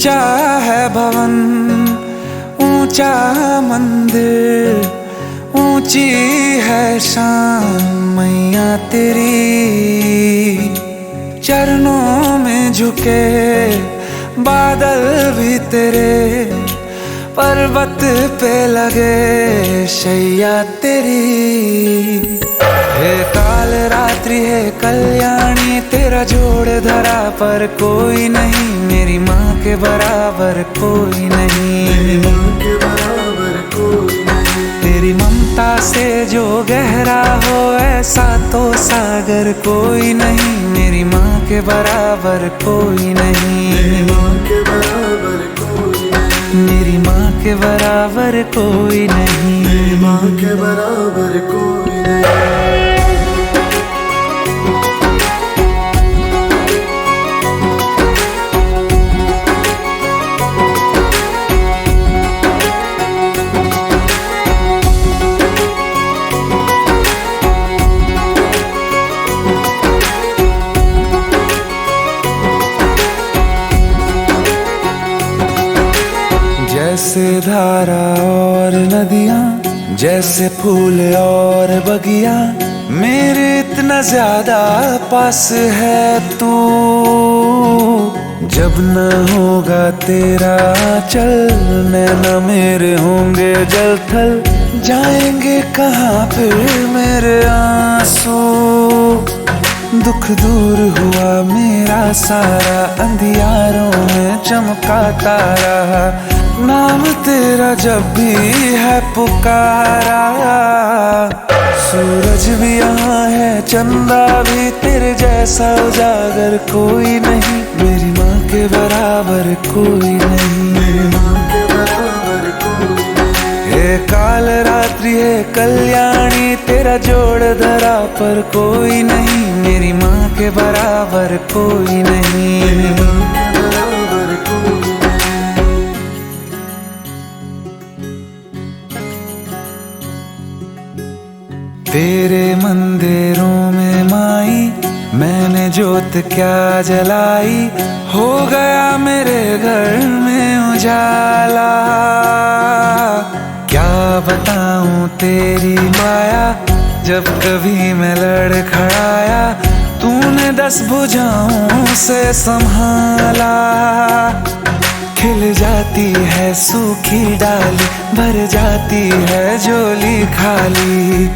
ऊंचा है भवन, ऊंचा मंदिर, ऊंची है शान मैया तेरी। चरणों में झुके बादल भी तेरे, पर्वत पे लगे शैया तेरी। हे काल रात्रि है कल्याणी, तेरा जोड़ धरा पर कोई नहीं, मेरी माँ के बराबर कोई नहीं, मेरी माँ के बराबर कोई नहीं। तेरी ममता से जो गहरा हो ऐसा तो सागर कोई नहीं, मेरी माँ के बराबर कोई नहीं, मेरी माँ के बराबर कोई नहीं, मेरी माँ के बराबर कोई नहीं, मेरी माँ के बराबर कोई नहीं। जैसे धारा और नदियाँ, जैसे फूल और बगिया, मेरे इतना ज्यादा पास है तू। जब न होगा तेरा चल, नैना मेरे होंगे जल थल, जाएंगे कहाँ फिर मेरे आंसू। दुख दूर हुआ मेरा सारा, अंधियारों में चमका तारा, नाम तेरा जब भी है पुकारा। सूरज भी यहाँ है, चंदा भी, तेरे जैसा उजागर कोई नहीं, मेरी माँ के बराबर कोई नहीं, मेरी माँ के बराबर कोई नहीं। हे काल रात्रि है कल्याणी, तेरा जोड़ धरा पर कोई नहीं, मेरी माँ के बराबर कोई नहीं, मेरी माँ के बराबर कोई नहीं। तेरे मंदिरों में माई मैंने जोत क्या जलाई, हो गया मेरे घर में उजाला। क्या बताऊं तेरी माया, जब कभी मैं लड़खड़ाया, तूने 10 भुजाओं से संभाला। खिल जाती है सूखी डाली, भर जाती है झोली खाली,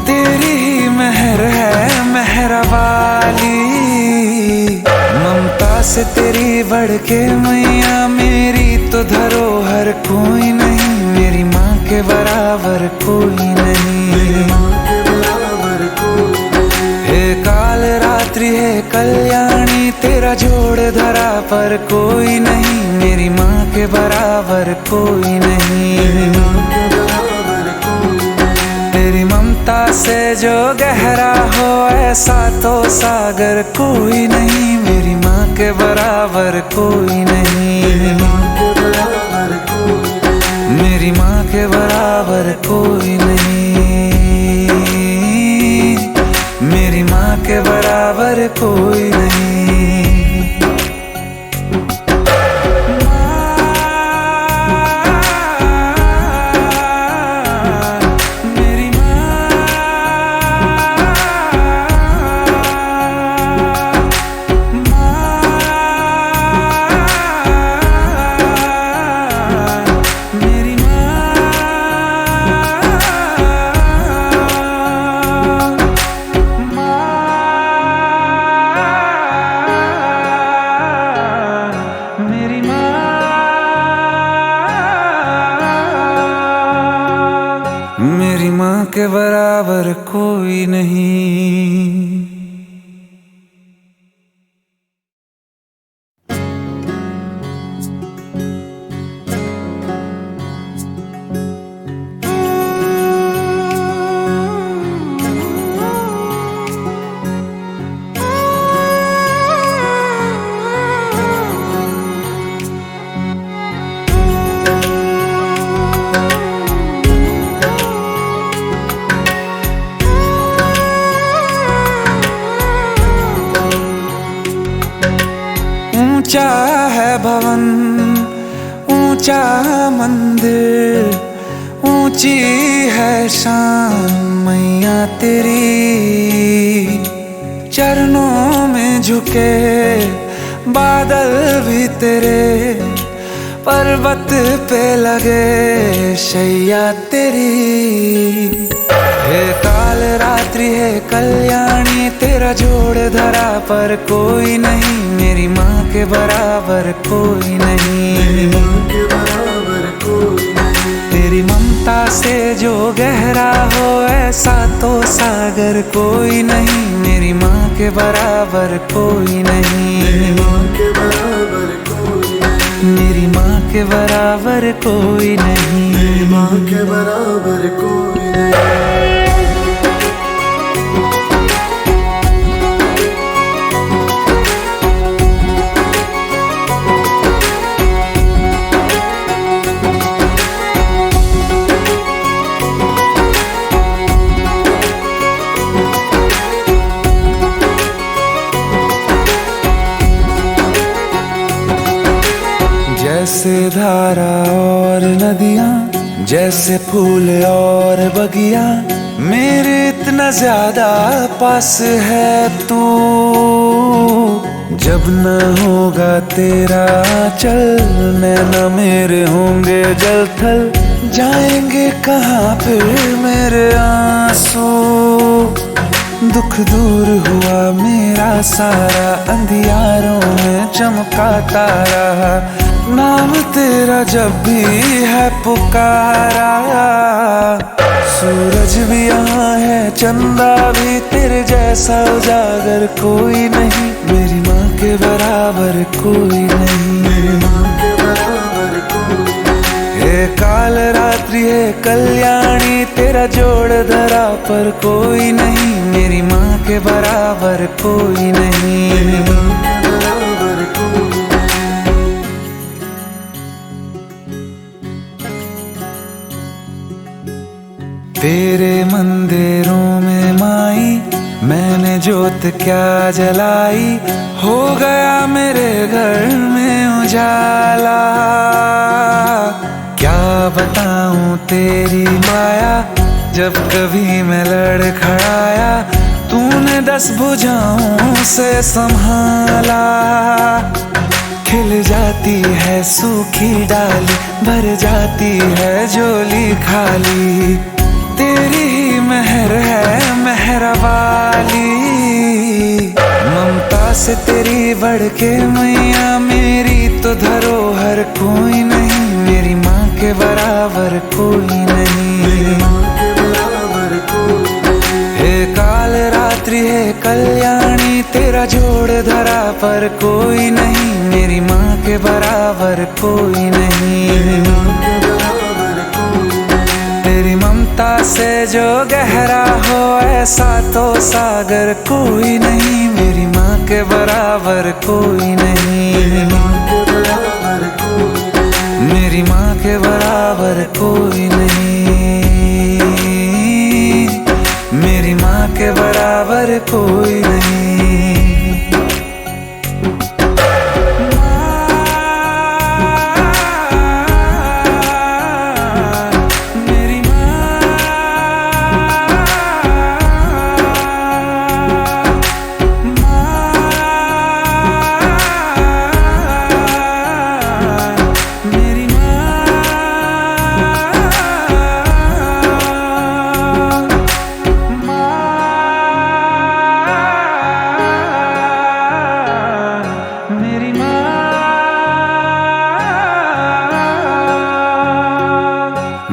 तेरी ही मेहर है मेहर वाली। ममता से तेरी बढ़ के मैया, मेरी तो धरोहर कोई नहीं, मेरी माँ के बराबर कोई नहीं, मेरी माँ के बराबर कोई नहीं। हे काल रात्रि है कल्याणी, तेरा जोड़ धरा पर कोई नहीं, मेरी माँ के बराबर कोई नहीं, मेरी माँ के बराबर कोई नहीं। तेरी ममता से जो गहरा हो ऐसा तो सागर कोई नहीं, मेरी माँ के बराबर कोई नहीं, मेरी माँ के बराबर कोई नहीं। मेरी माँ के बराबर कोई नहीं, मेरी माँ के बराबर कोई नहीं। मेरी माँ के बराबर कोई नहीं। है भवन, ऊंचा मंदिर, ऊंची है शान मैया तेरी। चरणों में झुके बादल भी तेरे, पर्वत पे लगे शैया तेरी। हे काल रात्रि है कल्याणी, तेरा जोड़ धरा पर कोई नहीं, मेरी माँ के बराबर कोई नहीं। माँ के बराबर कोई नहीं। तेरी ममता से जो गहरा हो ऐसा तो सागर कोई नहीं, मेरी माँ के बराबर कोई नहीं। माँ के बराबर कोई नहीं। मेरी माँ के बराबर कोई नहीं। माँ के बराबर कोई नहीं। जैसे धारा और नदियाँ, जैसे फूल और बगिया, मेरे इतना ज्यादा पास है तू। जब न होगा तेरा चल, नैना मेरे होंगे जल थल, जाएंगे कहाँ फिर मेरे आंसू। दुख दूर हुआ मेरा सारा, अंधियारों में चमका तारा, नाम तेरा जब भी है पुकारा। सूरज भी यहाँ है, चंदा भी, तेरे जैसा उजागर कोई नहीं, मेरी माँ के बराबर कोई नहीं। मेरी माँ के बराबर कोई नहीं। हे काल रात्रि है कल्याणी, तेरा जोड़ धरा पर कोई नहीं, मेरी माँ के बराबर कोई नहीं। मेरी माँ के बराबर कोई नहीं। तेरे मंदिरों में माई मैंने जोत क्या जलाई, हो गया मेरे घर में उजाला। क्या बताऊं तेरी माया, जब कभी मैं लड़खड़ाया, तूने 10 भुजाओं से संभाला। खिल जाती है सूखी डाली, भर जाती है झोली खाली, तेरी ही मेहर है मेहर वाली। ममता से तेरी बढ़ के मैया, मेरी तो धरोहर कोई नहीं, मेरी माँ के बराबर कोई नहीं। मेरी माँ के बराबर कोई नहीं। हे काल रात्रि है कल्याणी, तेरा जोड़ धरा पर कोई नहीं, मेरी माँ के बराबर कोई नहीं। मेरी माँ के बराबर कोई नहीं। तेरी ममता से जो गहरा हो ऐसा तो सागर कोई नहीं, मेरी माँ के बराबर कोई नहीं। मेरी माँ के बराबर कोई नहीं। मेरी माँ के बराबर कोई नहीं। मेरी माँ के बराबर कोई नहीं।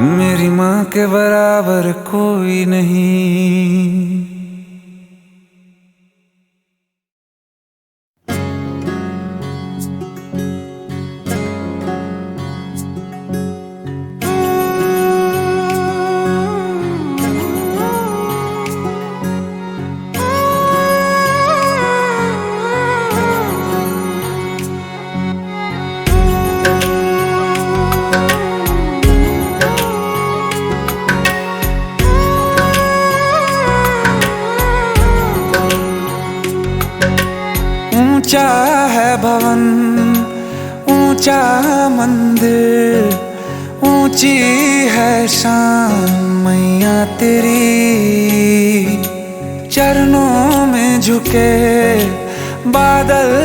मेरी माँ के बराबर कोई नहीं। ऊंचा है भवन, ऊंचा मंदिर, ऊंची है शान मैया तेरी। चरणों में झुके बादल